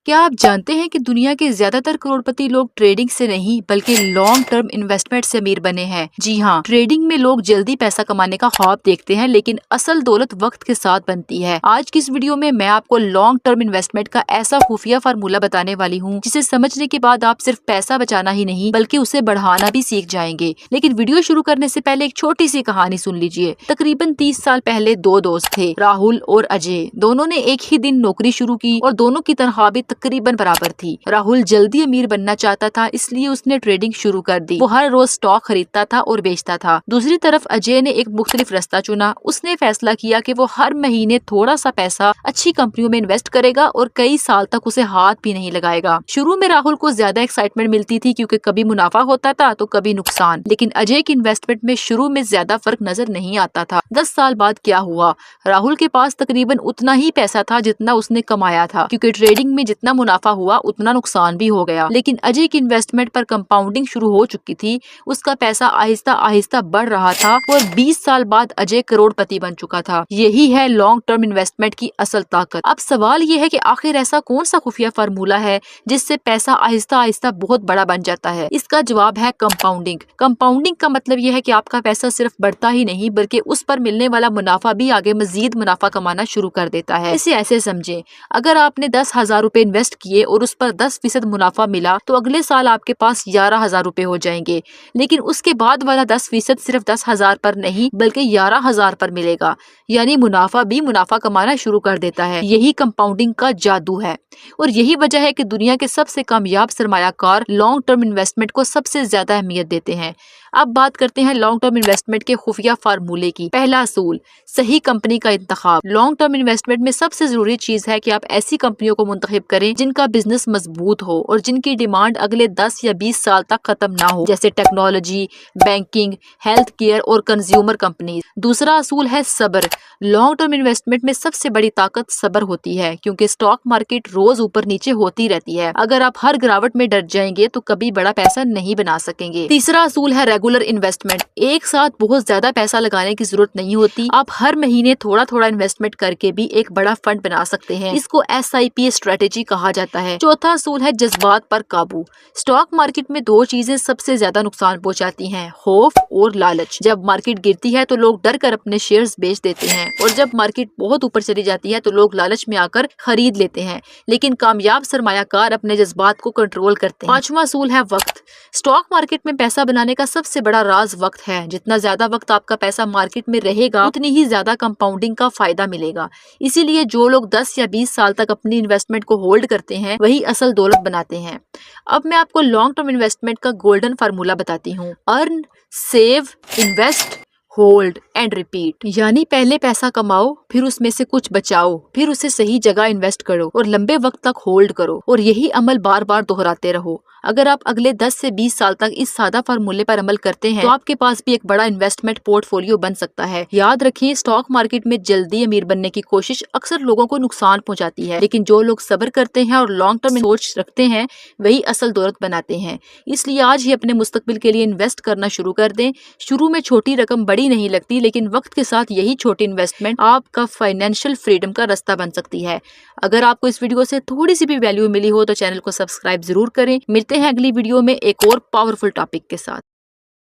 क्या आप जानते हैं कि दुनिया के ज्यादातर करोड़पति लोग ट्रेडिंग से नहीं बल्कि लॉन्ग टर्म इन्वेस्टमेंट से अमीर बने हैं। जी हाँ, ट्रेडिंग में लोग जल्दी पैसा कमाने का ख्वाब देखते हैं, लेकिन असल दौलत वक्त के साथ बनती है। आज की इस वीडियो में मैं आपको लॉन्ग टर्म इन्वेस्टमेंट का ऐसा खुफिया फार्मूला बताने वाली हूँ जिसे समझने के बाद आप सिर्फ पैसा बचाना ही नहीं बल्कि उसे बढ़ाना भी सीख जाएंगे। लेकिन वीडियो शुरू करने से पहले एक छोटी सी कहानी सुन लीजिए। तकरीबन 30 साल पहले दो दोस्त थे, राहुल और अजय। दोनों ने एक ही दिन नौकरी शुरू की और दोनों की तनख्वाह भी तकरीबन बराबर थी। राहुल जल्दी अमीर बनना चाहता था, इसलिए उसने ट्रेडिंग शुरू कर दी। वो हर रोज स्टॉक खरीदता था और बेचता था। दूसरी तरफ अजय ने एक मुख्तलिफ रास्ता चुना। उसने फैसला किया कि वो हर महीने थोड़ा सा पैसा अच्छी कंपनियों में इन्वेस्ट करेगा और कई साल तक उसे हाथ भी नहीं लगाएगा। शुरू में राहुल को ज्यादा एक्साइटमेंट मिलती थी क्योंकि कभी मुनाफा होता था तो कभी नुकसान, लेकिन अजय की इन्वेस्टमेंट में शुरू में ज्यादा फर्क नजर नहीं आता था। 10 साल बाद क्या हुआ? राहुल के पास तकरीबन उतना ही पैसा था जितना उसने कमाया था, क्योंकि ट्रेडिंग में जितना मुनाफा हुआ उतना नुकसान भी हो गया। लेकिन अजय की इन्वेस्टमेंट पर कंपाउंडिंग शुरू हो चुकी थी। उसका पैसा आहिस्ता आहिस्ता बढ़ रहा था और 20 साल बाद अजय करोड़पति बन चुका था। यही है लॉन्ग टर्म इन्वेस्टमेंट की असल ताकत। अब सवाल ये है कि आखिर ऐसा कौन सा खुफिया फार्मूला है जिससे पैसा आहिस्ता आहिस्ता बहुत बड़ा बन जाता है? इसका जवाब है कंपाउंडिंग। कंपाउंडिंग का मतलब यह है कि आपका पैसा सिर्फ बढ़ता ही नहीं बल्कि उस पर मिलने वाला मुनाफा भी आगे मजीद मुनाफा कमाना शुरू कर देता है। इसे ऐसे समझें, अगर आपने 10,000 रुपए इन्वेस्ट किए और उस पर 10% मुनाफा मिला तो अगले साल आपके पास 11,000 रुपए हो जाएंगे। लेकिन उसके बाद वाला 10% सिर्फ 10,000 पर नहीं बल्कि 11,000 पर मिलेगा, यानी मुनाफा भी मुनाफा कमाना शुरू कर देता है। यही कंपाउंडिंग का जादू है और यही वजह है कि दुनिया के सबसे कामयाब सरमायाकार लॉन्ग टर्म इन्वेस्टमेंट को सबसे ज्यादा अहमियत देते हैं। अब बात करते हैं लॉन्ग टर्म इन्वेस्टमेंट के खुफिया फार्मूले की। पहला असूल, सही कंपनी का इंतखाब। लॉन्ग टर्म इन्वेस्टमेंट में सबसे जरूरी चीज है कि आप ऐसी कंपनियों को मुंतखब करें जिनका बिजनेस मजबूत हो और जिनकी डिमांड अगले 10 या 20 साल तक खत्म ना हो, जैसे टेक्नोलॉजी, बैंकिंग, हेल्थ केयर और कंज्यूमर कंपनीज। दूसरा असूल है सब्र। लॉन्ग टर्म इन्वेस्टमेंट में सबसे बड़ी ताकत सब्र होती है, क्योंकि स्टॉक मार्केट रोज ऊपर नीचे होती रहती है। अगर आप हर गिरावट में डर जाएंगे तो कभी बड़ा पैसा नहीं बना सकेंगे। तीसरा असूल है रेगुलर इन्वेस्टमेंट। एक साथ बहुत ज्यादा पैसा लगाने की जरूरत नहीं होती। आप हर महीने थोड़ा थोड़ा इन्वेस्टमेंट करके भी एक बड़ा फंड बना सकते हैं। इसको SIP स्ट्रेटेजी कहा जाता है। चौथा असूल है जज्बात पर काबू। स्टॉक मार्केट में दो चीजें सबसे ज्यादा नुकसान पहुंचाती हैं, खौफ और लालच। जब मार्केट गिरती है तो लोग डर कर अपने शेयर्स बेच देते हैं और जब मार्केट बहुत ऊपर चली जाती है तो लोग लालच में आकर खरीद लेते हैं। लेकिन कामयाब सरमायाकार अपने जज्बात को कंट्रोल करते हैं। पांचवा असूल है वक्त। स्टॉक मार्केट में पैसा बनाने का सबसे बड़ा राज वक्त है। जितना ज्यादा वक्त आपका पैसा मार्केट में रहेगा उतनी ही ज्यादा कंपाउंडिंग का फायदा मिलेगा। इसीलिए जो लोग 10 या 20 साल तक अपनी इन्वेस्टमेंट को होल्ड करते हैं वही असल दौलत बनाते हैं। अब मैं आपको लॉन्ग टर्म इन्वेस्टमेंट का गोल्डन फार्मूला बताती हूँ। Earn, save, invest, hold and repeat. यानी पहले पैसा कमाओ, फिर उसमें से कुछ बचाओ, फिर उसे सही जगह इन्वेस्ट करो और लंबे वक्त तक होल्ड करो और यही अमल बार बार दोहराते रहो। अगर आप अगले 10 से 20 साल तक इस सादा फार्मूले पर अमल करते हैं तो आपके पास भी एक बड़ा इन्वेस्टमेंट पोर्टफोलियो बन सकता है। याद रखिए, स्टॉक मार्केट में जल्दी अमीर बनने की कोशिश अक्सर लोगों को नुकसान पहुंचाती है, लेकिन जो लोग सब्र करते हैं और लॉन्ग टर्म सोच रखते हैं वही असल दौलत बनाते हैं। इसलिए आज ही अपने मुस्तकबिल के लिए इन्वेस्ट करना शुरू कर दें। शुरू में छोटी रकम बड़ी नहीं लगती, लेकिन वक्त के साथ यही छोटी इन्वेस्टमेंट आपका फाइनेंशियल फ्रीडम का रास्ता बन सकती है। अगर आपको इस वीडियो से थोड़ी सी भी वैल्यू मिली हो तो चैनल को सब्सक्राइब जरूर करें। मिलते हैं अगली वीडियो में एक और पावरफुल टॉपिक के साथ।